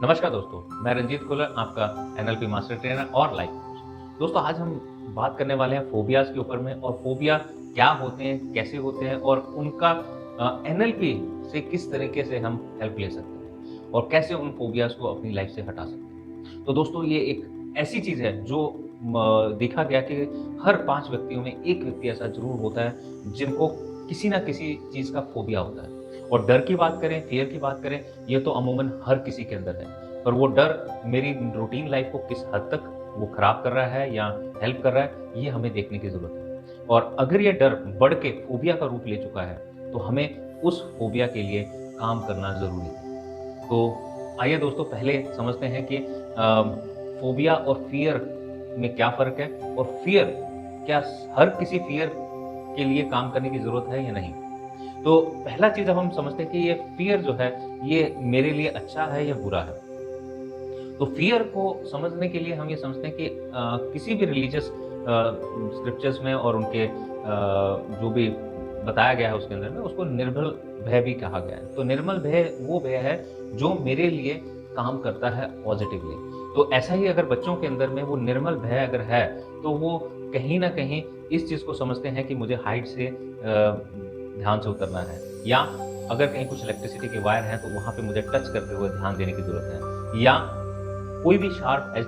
नमस्कार दोस्तों, मैं रंजीत खुल्लर आपका एनएलपी मास्टर ट्रेनर और लाइफ कोच। दोस्तों आज हम बात करने वाले हैं फ़ोबियाज़ के ऊपर में और फ़ोबिया क्या होते हैं, कैसे होते हैं और उनका एनएलपी से किस तरीके से हम हेल्प ले सकते हैं और कैसे उन फ़ोबियाज़ को अपनी लाइफ़ से हटा सकते हैं। तो दोस्तों ये एक ऐसी चीज़ है जो देखा गया कि हर 5 व्यक्तियों में 1 व्यक्ति ऐसा ज़रूर होता है जिनको किसी न किसी चीज़ का फ़ोबिया होता है। और डर की बात करें, फ़ियर की बात करें, ये तो अमूमन हर किसी के अंदर है। पर वो डर मेरी रूटीन लाइफ़ को किस हद तक वो खराब कर रहा है या हेल्प कर रहा है, ये हमें देखने की ज़रूरत है। और अगर ये डर बढ़ के फ़ोबिया का रूप ले चुका है, तो हमें उस फ़ोबिया के लिए काम करना ज़रूरी है। तो आइए दोस्तों पहले समझते हैं कि फ़ोबिया और फ़ियर में क्या फ़र्क है और फ़ियर क्या हर किसी फ़ियर के लिए काम करने की ज़रूरत है या नहीं? तो पहला चीज़ अब हम समझते हैं कि ये फ़ियर जो है, ये मेरे लिए अच्छा है या बुरा है? तो फ़ियर को समझने के लिए हम ये समझते हैं कि किसी भी रिलीजियस स्क्रिप्चर्स में और उनके जो भी बताया गया है उसके अंदर में, उसको निर्मल भय भी कहा गया है। तो निर्मल भय वो भय है, जो मेरे लिए काम करता है पॉज़िटिवली। तो ऐसा ही अगर बच्चों के अंदर में वो निर्मल भय अगर है, तो वो कहीं न कहीं इस चीज़ को समझते हैं कि मुझे हाइट से ध्यान से उतरना है या अगर कहीं कुछ इलेक्ट्रिसिटी के वायर हैं, तो वहाँ पे मुझे टच करते हुए ध्यान देने की ज़रूरत है या कोई भी शार्प एज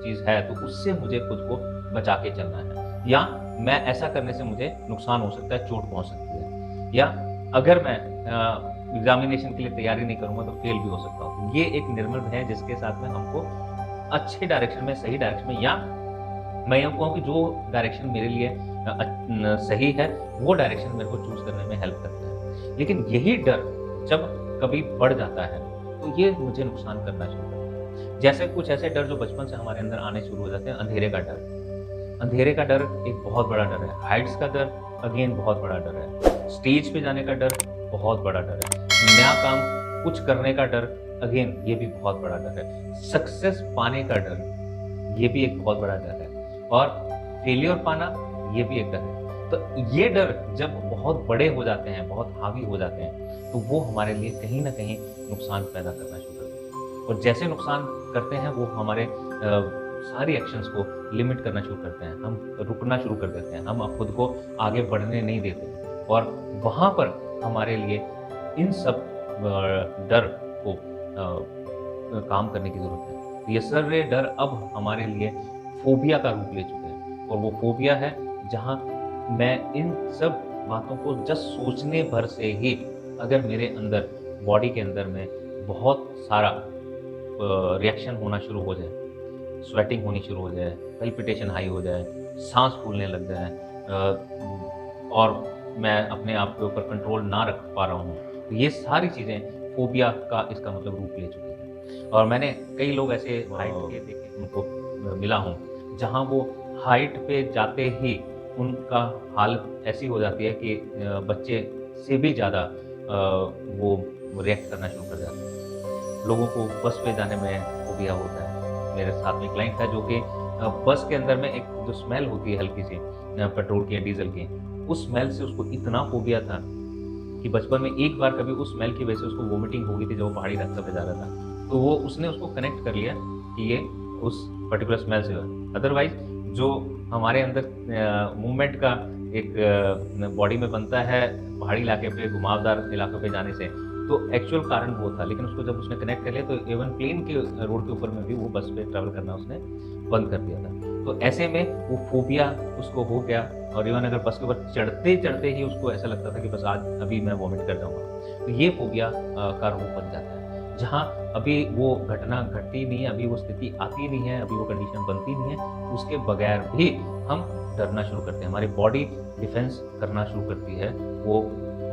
चीज़ है, तो उससे मुझे खुद को बचा के चलना है या मैं ऐसा करने से मुझे नुकसान हो सकता है, चोट पहुँच सकती है या अगर मैं एग्ज़ामिनेशन के लिए तैयारी नहीं करूँगा, तो फेल भी हो सकता हूँ। ये एक निर्मल भय है जिसके साथ में हमको अच्छे डायरेक्शन में, सही डायरेक्शन में या मैं यूँ कहूँ कि जो डायरेक्शन मेरे लिए सही है, वो डायरेक्शन मेरे को चूज़ करने में हेल्प करता है। लेकिन यही डर जब कभी बढ़ जाता है, तो ये मुझे नुकसान करना शुरू करता है। जैसे कुछ ऐसे डर जो बचपन से हमारे अंदर आने शुरू हो जाते हैं, अंधेरे का डर। अंधेरे का डर एक बहुत बड़ा डर है। हाइट्स का डर अगेन बहुत बड़ा डर है। स्टेज पे जाने का डर बहुत बड़ा डर है। नया काम कुछ करने का डर अगेन ये भी बहुत बड़ा डर है। सक्सेस पाने का डर, ये भी एक बहुत बड़ा डर है और फेल्योर पाना ये भी एक डर है। तो ये डर जब बहुत बड़े हो जाते हैं, बहुत हावी हो जाते हैं, तो वो हमारे लिए कहीं न कहीं नुकसान पैदा करना शुरू करते हैं। और जैसे नुकसान करते हैं वो हमारे सारी एक्शंस को लिमिट करना शुरू करते हैं। हम रुकना शुरू कर देते हैं। हम अब खुद को आगे बढ़ने नहीं देते और वहाँ पर हमारे लिए इन सब डर को काम करने की ज़रूरत है। तो ये सारे डर अब हमारे लिए फ़ोबिया का रूप ले चुके हैं और वो फ़ोबिया है जहाँ मैं इन सब बातों को जस्ट सोचने भर से ही अगर मेरे अंदर बॉडी के अंदर में बहुत सारा रिएक्शन होना शुरू हो जाए, स्वेटिंग होनी शुरू हो जाए, पल्पिटेशन हाई हो जाए, साँस फूलने लग जाए और मैं अपने आप के ऊपर कंट्रोल ना रख पा रहा हूँ। तो ये सारी चीज़ें फ़ोबिया का इसका मतलब रूप ले चुकी हैं। और मैंने कई लोग ऐसे हाइट के देखे उनको मिला हूँ, जहाँ वो हाइट पे जाते ही उनका हालत ऐसी हो जाती है कि बच्चे से भी ज़्यादा वो रिएक्ट करना शुरू कर जाते हैं। लोगों को बस में जाने में फ़ोबिया होता है। मेरे साथ में क्लाइंट था जो कि बस के अंदर में एक जो स्मेल होती है हल्की-सी पेट्रोल की या डीज़ल की, उस स्मेल से उसको इतना फ़ोबिया था कि बचपन में एक बार कभी उस स्मेल की वजह से उसको वॉमिटिंग हो गई थी जब वो पहाड़ी रास्ते पे जा रहा था। तो वो उसने उसको कनेक्ट कर लिया कि ये उस पर्टिकुलर स्मेल से है। अदरवाइज़ जो हमारे अंदर मूवमेंट का एक बॉडी में बनता है पहाड़ी इलाके पे, घुमावदार इलाकों पे जाने से, तो एक्चुअल कारण वो था। लेकिन उसको जब उसने कनेक्ट कर लिया तो इवन प्लेन के रोड के ऊपर में भी वो बस पे ट्रैवल करना उसने बंद कर दिया था। तो ऐसे में वो फ़ोबिया उसको हो गया और इवन अगर बस के ऊपर चढ़ते-चढ़ते ही उसको ऐसा लगता था कि बस आज अभी मैं वॉमिट कर जाऊँगा। तो ये फ़ोबिया का रूप बन जाता है। जहाँ अभी वो घटना घटती नहीं है, अभी वो स्थिति आती नहीं है, अभी वो कंडीशन बनती नहीं है, उसके बगैर भी हम डरना शुरू करते हैं। हमारी बॉडी डिफेंस करना शुरू करती है। वो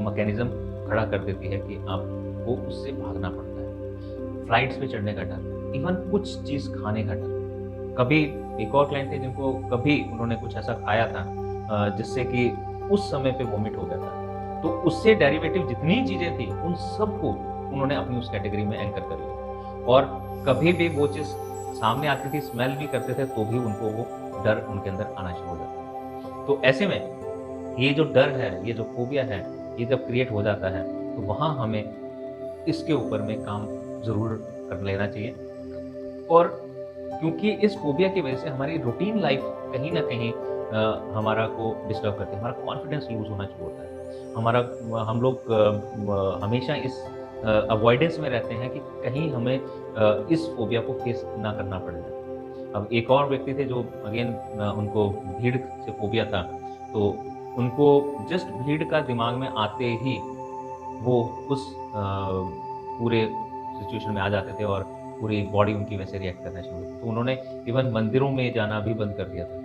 मैकेनिज़्म खड़ा कर देती है कि आपको उससे भागना पड़ता है। फ्लाइट्स पे चढ़ने का डर, इवन कुछ चीज़ खाने का डर। कभी एक और क्लाइंट थे जिनको कभी उन्होंने कुछ ऐसा खाया था जिससे कि उस समय पे वॉमिट हो गया था। तो उससे डेरिवेटिव जितनी चीज़ें थी, उन सबको उन्होंने अपनी उस कैटेगरी में एंकर कर लिया और कभी भी वो चीज़ सामने आती थी, स्मेल भी करते थे, तो भी उनको वो डर उनके अंदर आना शुरू हो जाता था। तो ऐसे में ये जो डर है, ये जो फ़ोबिया है, ये जब क्रिएट हो जाता है, तो वहाँ हमें इसके ऊपर में काम ज़रूर कर लेना चाहिए। और क्योंकि इस फ़ोबिया की वजह से हमारी रूटीन लाइफ़ कहीं न कहीं हमारा को डिस्टर्ब करती है, हमारा कॉन्फिडेंस लूज़ होना शुरू होता है। हम लोग हमेशा इस अवॉइडेंस में रहते हैं कि कहीं हमें इस फ़ोबिया को फेस ना करना पड़ जाए। अब एक और व्यक्ति थे जो अगेन उनको भीड़ से फ़ोबिया था, तो उनको जस्ट भीड़ का दिमाग में आते ही वो उस पूरे सिचुएशन में आ जाते थे और पूरी बॉडी उनकी वैसे रिएक्ट करना शुरू हुई। तो उन्होंने इवन मंदिरों में जाना भी बंद कर दिया था।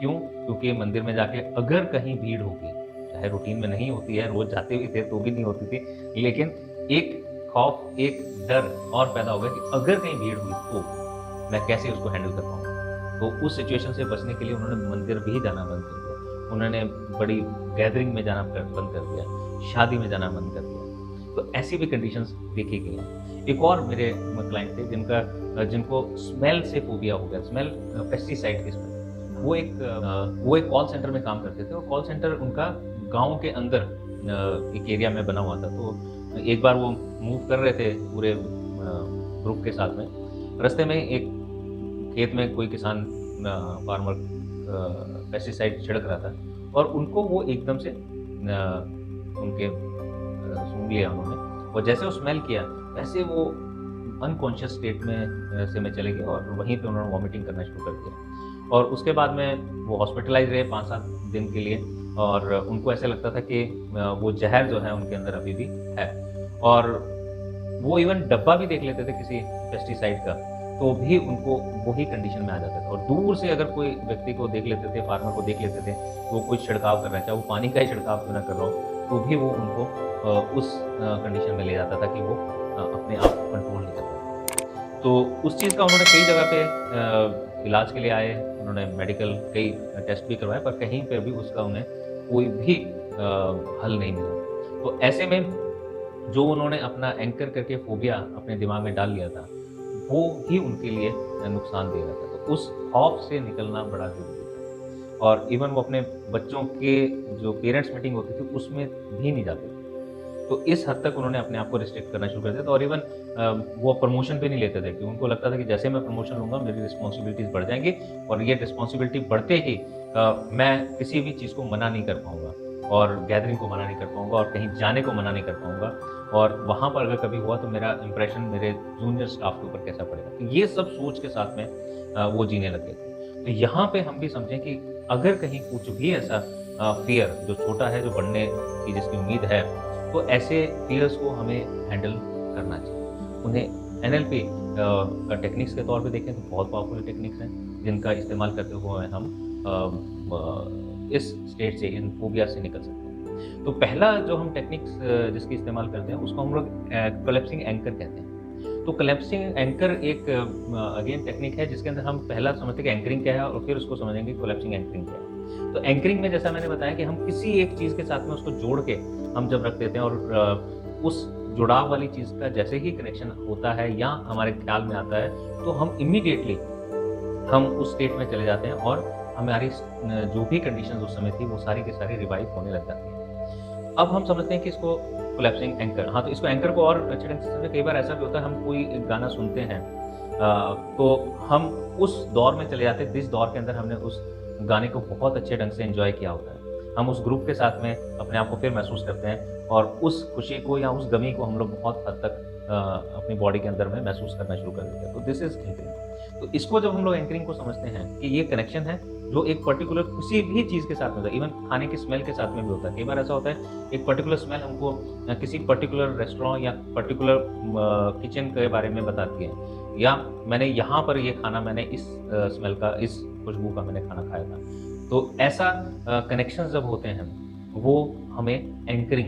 क्यों? क्योंकि मंदिर में जाके अगर कहीं भीड़ होगी, चाहे रूटीन में नहीं होती है, रोज़ जाते भी थे तो भी नहीं होती थी, लेकिन एक खौफ, एक डर और पैदा हो गया कि अगर कहीं भीड़ हुई तो मैं कैसे उसको हैंडल कर पाऊँगा? तो उस सिचुएशन से बचने के लिए उन्होंने मंदिर भी जाना बंद कर दिया। उन्होंने बड़ी गैदरिंग में जाना बंद कर दिया, शादी में जाना बंद कर दिया। तो ऐसी भी कंडीशंस देखी गई हैं। एक और मेरे क्लाइंट थे जिनको स्मेल से फ़ोबिया हो गया, स्मेल पेस्टिसाइड की स्मेल। वो एक कॉल सेंटर में काम करते थे और कॉल सेंटर उनका गाँव के अंदर एक एरिया में बना हुआ था। तो एक बार वो मूव कर रहे थे पूरे ग्रुप के साथ में। रास्ते में एक खेत में कोई किसान फार्मर पेस्टिसाइड छिड़क रहा था और उनको वो एकदम से उनके सूंघ लिया उन्होंने और जैसे वो स्मेल किया वैसे वो अनकॉन्शियस स्टेट में चले गए और वहीं पे उन्होंने वॉमिटिंग करना शुरू कर दिया। और उसके बाद में वो हॉस्पिटलाइज़ रहे 5-7 दिन के लिए और उनको ऐसा लगता था कि वो ज़हर जो है उनके अंदर अभी भी है। और वो इवन डब्बा भी देख लेते थे किसी पेस्टिसाइड का, तो भी उनको वही कंडीशन में आ जाता था। और दूर से अगर कोई व्यक्ति को देख लेते थे, फार्मर को देख लेते थे, वो कुछ छिड़काव कर रहा है, चाहे वो पानी का ही छिड़काव क्यों ना कर रहा हो, तो भी वो उनको उस कंडीशन में ले जाता था कि वो अपने आप को कंट्रोल नहीं कर पाते। तो उस चीज़ का उन्होंने कई जगह पे इलाज के लिए आए, उन्होंने मेडिकल कई टेस्ट भी करवाए, पर कहीं पे भी उसका उन्हें कोई भी हल नहीं मिला। तो ऐसे में जो उन्होंने अपना एंकर करके फ़ोबिया अपने दिमाग में डाल लिया था, वो ही उनके लिए नुकसान दे रहा था। तो उस खौफ से निकलना बड़ा ज़रूरी था। और इवन वो अपने बच्चों के जो पेरेंट्स मीटिंग होती थी, उसमें भी नहीं जाते थे। तो इस हद तक उन्होंने अपने आप को रिस्ट्रिक्ट करना शुरू कर दिया था और इवन वो प्रमोशन भी नहीं लेते थे कि उनको लगता था कि जैसे मैं प्रमोशन लूँगा, मेरी रिस्पॉन्सिबिलिटीज़ बढ़ जाएँगी और ये रिस्पॉन्सिबिलिटी बढ़ते ही मैं किसी भी चीज़ को मना नहीं कर पाऊँगा और गैदरिंग को मना नहीं कर पाऊँगा और कहीं जाने को मना नहीं कर पाऊँगा और वहाँ पर अगर कभी हुआ तो मेरा इंप्रेशन मेरे जूनियर स्टाफ के ऊपर कैसा पड़ेगा। तो ये सब सोच के साथ में वो जीने लगे थे। तो यहाँ पे हम भी समझें कि अगर कहीं कुछ भी ऐसा फ़ियर जो छोटा है, जो बढ़ने की जिसकी उम्मीद है, तो ऐसे फ़ियर्स को हमें हैंडल करना चाहिए। उन्हें एनएलपी का टेक्निक्स के तौर पे देखें तो बहुत पावरफुल टेक्निक्स हैं, जिनका इस्तेमाल करते हुए हम इस स्टेट से, इन फ़ोबिया से निकल सकते हैं। तो पहला जो हम टेक्निक्स जिसकी इस्तेमाल करते हैं, उसको हम लोग कोलैप्सिंग एंकर कहते हैं। तो कोलैप्सिंग एंकर एक अगेन टेक्निक है जिसके अंदर हम पहला समझते हैं कि एंकरिंग क्या है और फिर उसको समझेंगे कोलैप्सिंग एंकरिंग क्या है। तो एंकरिंग में जैसा मैंने बताया कि हम किसी एक चीज़ के साथ में उसको जोड़ के हम जब रख देते हैं और उस जुड़ाव वाली चीज़ का जैसे ही कनेक्शन होता है या हमारे ख्याल में आता है, तो हम इमीडिएटली हम उस स्टेट में चले जाते हैं और हमारी जो भी कंडीशंस उस समय थी, वो सारी की सारी रिवाइव होने लग जाती हैं। अब हम समझते हैं कि इसको कोलैप्सिंग एंकर, हाँ, तो इसको एंकर को और अच्छे ढंग से समझें। कई बार ऐसा भी होता है, हम कोई एक गाना सुनते हैं तो हम उस दौर में चले जाते हैं जिस दौर के अंदर हमने उस गाने को बहुत अच्छे ढंग से एन्जॉय किया होता है। हम उस ग्रुप के साथ में अपने आप को फिर महसूस करते हैं और उस खुशी को या उस गमी को हम लोग बहुत हद तक अपनी बॉडी के अंदर में महसूस करना शुरू कर देते हैं। तो दिस इज़ एंकरिंग। तो इसको जब हम लोग एंकरिंग को समझते हैं कि ये कनेक्शन है जो एक पर्टिकुलर किसी भी चीज़ के साथ में होता है, इवन खाने की स्मेल के साथ में भी होता है। कई बार ऐसा होता है एक पर्टिकुलर स्मेल हमको किसी पर्टिकुलर रेस्टोरेंट या पर्टिकुलर किचन के बारे में बताती है, या मैंने यहाँ पर ये खाना, मैंने इस स्मेल का, इस खुशबू का मैंने खाना खाया था। तो ऐसा कनेक्शन जब होते हैं वो हमें एंकरिंग,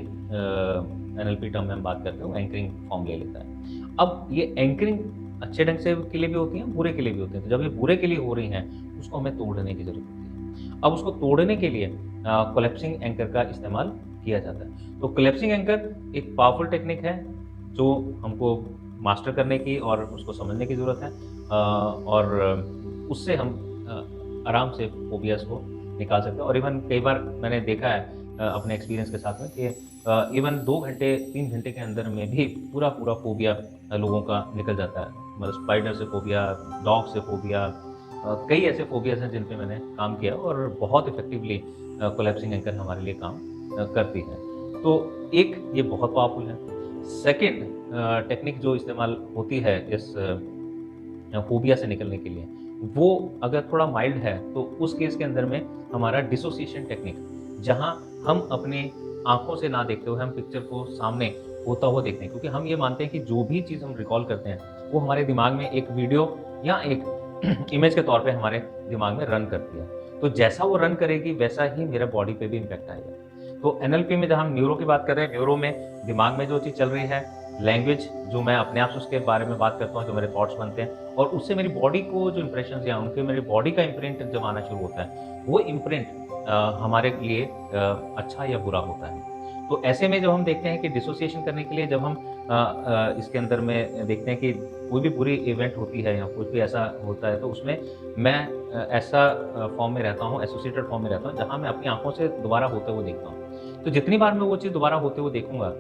एनएलपी टर्म में हम बात करते हैं, एंकरिंग फॉर्म ले लेता है। अब ये एंकरिंग अच्छे ढंग से के लिए भी होती है, बुरे के लिए भी होती है। तो जब ये बुरे के लिए हो रही हैं, उसको हमें तोड़ने की ज़रूरत होती है। अब उसको तोड़ने के लिए कोलैप्सिंग एंकर का इस्तेमाल किया जाता है। तो कोलैप्सिंग एंकर एक पावरफुल टेक्निक है जो हमको मास्टर करने की और उसको समझने की ज़रूरत है और उससे हम आराम से फ़ोबियाज़ को निकाल सकते हैं। और इवन कई बार मैंने देखा है अपने एक्सपीरियंस के साथ में कि इवन 2 घंटे 3 घंटे के अंदर में भी पूरा फोबिया लोगों का निकल जाता है। मतलब स्पाइडर से फोबिया, डॉग से फोबिया, कई ऐसे फोबियाज़ हैं जिन पे मैंने काम किया और बहुत इफ़ेक्टिवली कोलैप्सिंग एंकर हमारे लिए काम करती है। तो एक ये बहुत पावरफुल है। सेकंड टेक्निक जो इस्तेमाल होती है इस फोबिया से निकलने के लिए, वो अगर थोड़ा माइल्ड है तो उस केस के अंदर में हमारा डिसोसिएशन टेक्निक, जहाँ हम अपनी आँखों से ना देखते हुए हम पिक्चर को सामने होता हुआ देखते हैं, क्योंकि हम ये मानते हैं कि जो भी चीज़ हम रिकॉल करते हैं, वो हमारे दिमाग में एक वीडियो या एक इमेज के तौर पे हमारे दिमाग में रन करती है। तो जैसा वो रन करेगी वैसा ही मेरा बॉडी पे भी इम्पैक्ट आएगा। तो एनएलपी में जब हम न्यूरो की बात कर रहे हैं, न्यूरो में दिमाग में जो चीज़ चल रही है, लैंग्वेज जो मैं अपने आप से उसके बारे में बात करता हूँ, जो मेरे थॉट्स बनते हैं और उससे मेरी बॉडी को जो इंप्रेशंस या उनके मेरी बॉडी का इम्प्रिंट जब आना शुरू होता है, वो इम्प्रिंट हमारे लिए अच्छा या बुरा होता है। तो ऐसे में जब हम देखते हैं कि डिसोसिएशन करने के लिए जब हम इसके अंदर में देखते हैं कि कोई भी बुरी इवेंट होती है या कुछ भी ऐसा होता है, तो उसमें मैं ऐसा फॉर्म में रहता हूँ, एसोसिएटेड फॉर्म में रहता हूँ, जहाँ मैं अपनी आँखों से दोबारा होते हुए देखता हूँ। तो जितनी बार मैं वो चीज़ दोबारा होते हुए देखूँगा,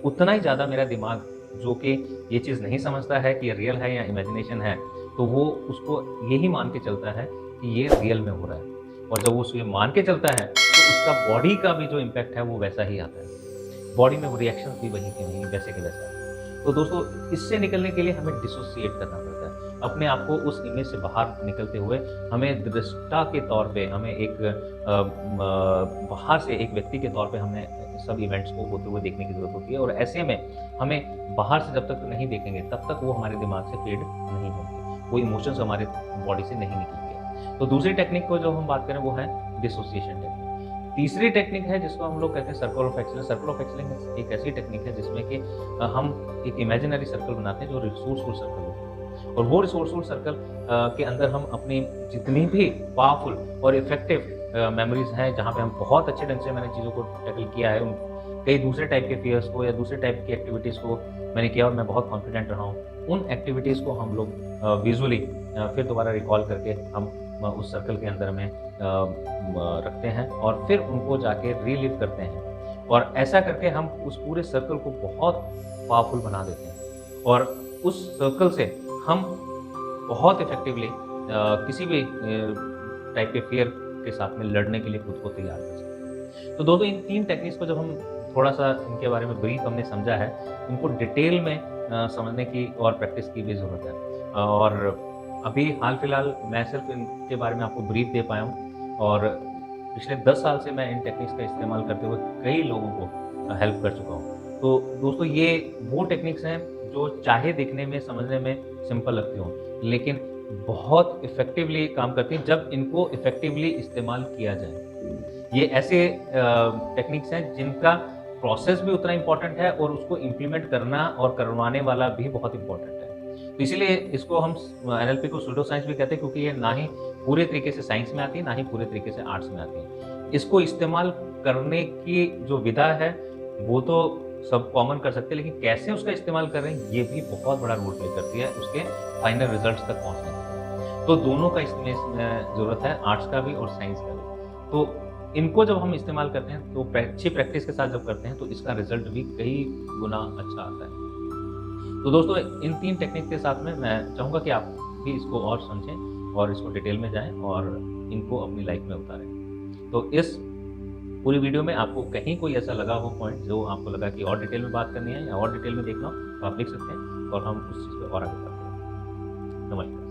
उतना ही ज़्यादा मेरा दिमाग, जो कि ये चीज़ नहीं समझता है कि ये रियल है या इमेजिनेशन है, तो वो उसको यही मान के चलता है कि ये रियल में हो रहा है। और जब वो उसको ये मान के चलता है, तो उसका बॉडी का भी जो इम्पैक्ट है वो वैसा ही आता है। बॉडी में वो रिएक्शंस भी वहीं के वहीं, वैसे के वैसा। तो दोस्तों, इससे निकलने के लिए हमें डिसोसिएट करना पड़ता है। अपने आप को उस इमेज से बाहर निकलते हुए हमें दृष्टा के तौर पे, हमें एक बाहर से एक व्यक्ति के तौर पे हमें सब इवेंट्स को होते हुए देखने की ज़रूरत होती है। और ऐसे में हमें बाहर से जब तक नहीं देखेंगे, तब तक वो हमारे दिमाग से फेड नहीं होंगे, वो इमोशंस हमारे बॉडी से नहीं निकलेंगे। तो दूसरी टेक्निक को जो हम बात करें वो है डिसोसिएशन टेक्निक। तीसरी टेक्निक है जिसको हम लोग कहते हैं circle of excellence. Circle of excellence एक ऐसी टेक्निक है जिसमें कि हम एक इमेजिनरी सर्कल बनाते हैं जो रिसोर्सफुल सर्कल होता है। और वो रिसोर्सफुल सर्कल के अंदर हम अपनी जितनी भी पावरफुल और इफेक्टिव मेमोरीज हैं, जहाँ पे हम बहुत अच्छे ढंग से मैंने चीज़ों को टैकल किया है, कई दूसरे टाइप के फियर्स को या दूसरे टाइप की एक्टिविटीज़ को मैंने किया और मैं बहुत कॉन्फिडेंट रहा हूँ, उन एक्टिविटीज़ को हम लोग विजुअली फिर दोबारा रिकॉल करके हम उस सर्कल के अंदर में रखते हैं और फिर उनको जाके रीलिव करते हैं। और ऐसा करके हम उस पूरे सर्कल को बहुत पावरफुल बना देते हैं और उस सर्कल से हम बहुत इफेक्टिवली किसी भी टाइप के फियर के साथ में लड़ने के लिए खुद को तैयार कर सकते हैं। तो दोस्तों, इन 3 टेक्निक्स को जब हम थोड़ा सा इनके बारे में ब्रीफ हमने समझा है, इनको डिटेल में समझने की और प्रैक्टिस की भी ज़रूरत है। और अभी हाल फिलहाल मैं सिर्फ इनके बारे में आपको ब्रीफ दे पाया हूँ और पिछले 10 साल से मैं इन टेक्निक्स का इस्तेमाल करते हुए कई लोगों को हेल्प कर चुका हूँ। तो दोस्तों, ये वो टेक्निक्स हैं जो चाहे दिखने में, समझने में सिंपल लगती हों, लेकिन बहुत इफ़ेक्टिवली काम करती हैं जब इनको इफ़ेक्टिवली इस्तेमाल किया जाए। ये ऐसे टेक्निक्स हैं जिनका प्रोसेस भी उतना इम्पोर्टेंट है और उसको इम्प्लीमेंट करना और करवाने वाला भी बहुत इम्पोर्टेंट है। तो इसीलिए इसको हम एनएलपी को सूडो साइंस भी कहते हैं, क्योंकि ये ना ही पूरे तरीके से साइंस में आती है, ना ही पूरे तरीके से आर्ट्स में आती है। इसको इस्तेमाल करने की जो विधा है वो तो सब कॉमन कर सकते हैं, लेकिन कैसे उसका इस्तेमाल कर रहे हैं ये भी बहुत बड़ा रोल प्ले करती है उसके फाइनल रिजल्ट्स तक पहुँचने में। तो दोनों का इसमें ज़रूरत है, आर्ट्स का भी और साइंस का भी। तो इनको जब हम इस्तेमाल करते हैं, तो अच्छी प्रैक्टिस के साथ जब करते हैं, तो इसका रिजल्ट भी कई गुना अच्छा आता है। तो दोस्तों, इन 3 टेक्निक के साथ में मैं चाहूँगा कि आप भी इसको और समझें और इसको डिटेल में जाएँ और इनको अपनी लाइफ में उतारें। तो इस पूरी वीडियो में आपको कहीं कोई ऐसा लगा हो पॉइंट जो आपको लगा कि और डिटेल में बात करनी है या और डिटेल में देखना हो, तो आप लिख सकते हैं और हम उस चीज़ पे और आगे बढ़ते हैं। नमस्कार।